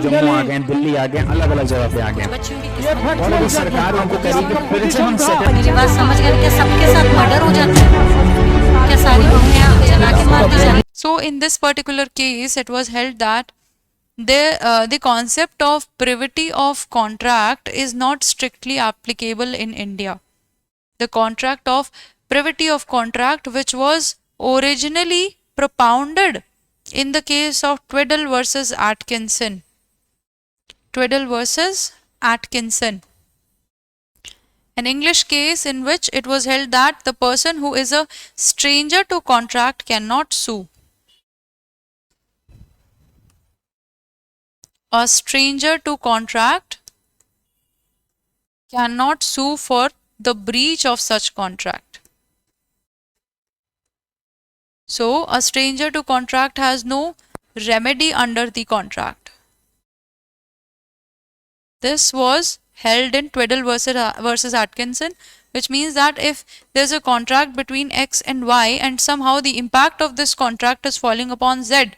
जम्मू आ गए, दिल्ली आ गए, अलग अलग जगह पे आ गए, और अभी सरकार उनको करेगी कि फिर से हम मेरी बात समझ गए क्या? सबके साथ मर्डर हो जाता है क्या? सारी बहुएं जला के मार दी जाती? So in this particular case, it was held that the concept of privity of contract is not strictly applicable in India. The contract of privity of contract, which was originally propounded in the case of Twiddle versus Atkinson. Twiddle versus Atkinson. An English case in which it was held that the person who is a stranger to contract cannot sue. A stranger to contract cannot sue for the breach of such contract. So, a stranger to contract has no remedy under the contract. This was held in Twiddle versus Atkinson, which means that if there's a contract between X and Y and somehow the impact of this contract is falling upon Z,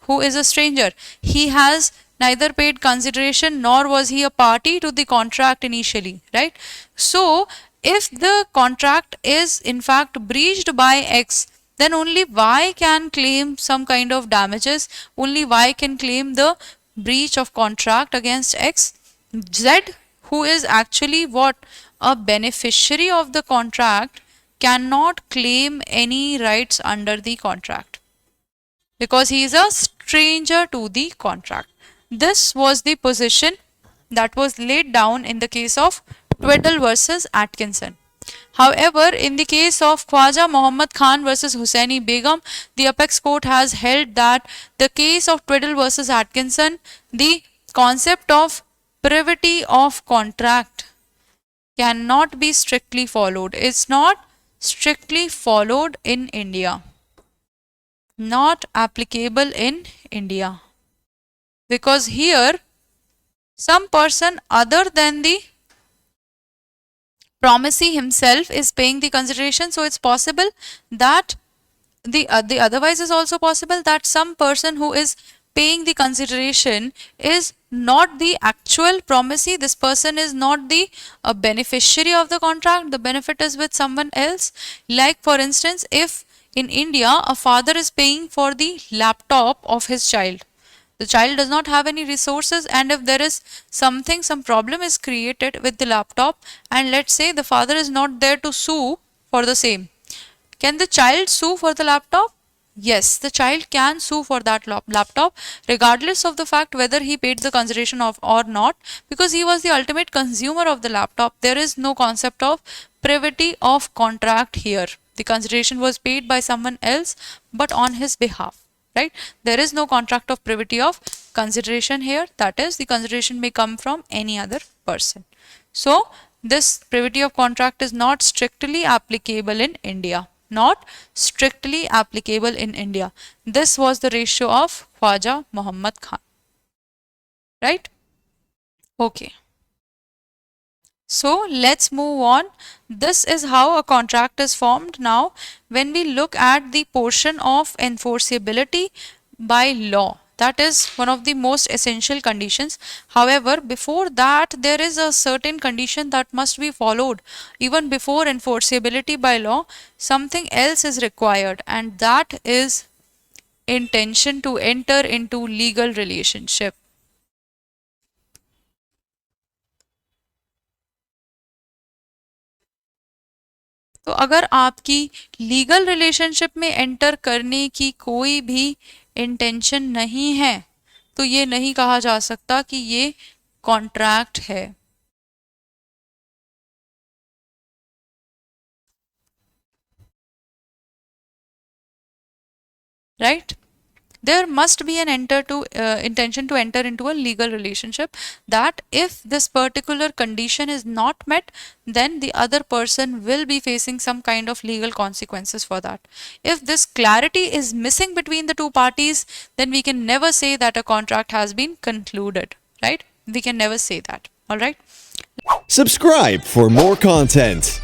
who is a stranger, he has neither paid consideration nor was he a party to the contract initially, right? So, if the contract is in fact breached by X, then only Y can claim some kind of damages, only Y can claim the breach of contract against X. Z, who is actually what? A beneficiary of the contract, cannot claim any rights under the contract because he is a stranger to the contract. This was the position that was laid down in the case of Twiddle versus Atkinson. However, in the case of Khwaja Muhammad Khan versus Hussaini Begum, the apex court has held that the case of Twiddle versus Atkinson, the concept of privity of contract cannot be strictly followed. It's not strictly followed in India. Not applicable in India. Because here, some person other than the promisee himself is paying the consideration, so it's possible that the otherwise is also possible that some person who is paying the consideration is not the actual promisee. This person is not the beneficiary of the contract. The benefit is with someone else. Like for instance, if in India a father is paying for the laptop of his child, the child does not have any resources, and if there is some problem is created with the laptop, and let's say the father is not there to sue for the same, can the child sue for the laptop? Yes, the child can sue for that laptop regardless of the fact whether he paid the consideration of or not, because he was the ultimate consumer of the laptop. There is no concept of privity of contract here. The consideration was paid by someone else but on his behalf, right? There is no contract of privity of consideration here. That is, the consideration may come from any other person. So this privity of contract is not strictly applicable in India. Not strictly applicable in India. This was the ratio of Khwaja Muhammad Khan. Right? Okay. So let's move on. This is how a contract is formed. Now, when we look at the portion of enforceability by law, that is one of the most essential conditions. However, before that, there is a certain condition that must be followed. Even before enforceability by law, something else is required, and that is intention to enter into legal relationship. तो अगर आपकी legal relationship में enter करने की कोई भी intention नहीं है, तो ये नहीं कहा जा सकता कि ये कॉन्ट्रैक्ट है. Right? There must be an intention to enter into a legal relationship, that if this particular condition is not met, then the other person will be facing some kind of legal consequences for that. If this clarity is missing between the two parties, then we can never say that a contract has been concluded, right? We can never say that. All right. Subscribe for more content.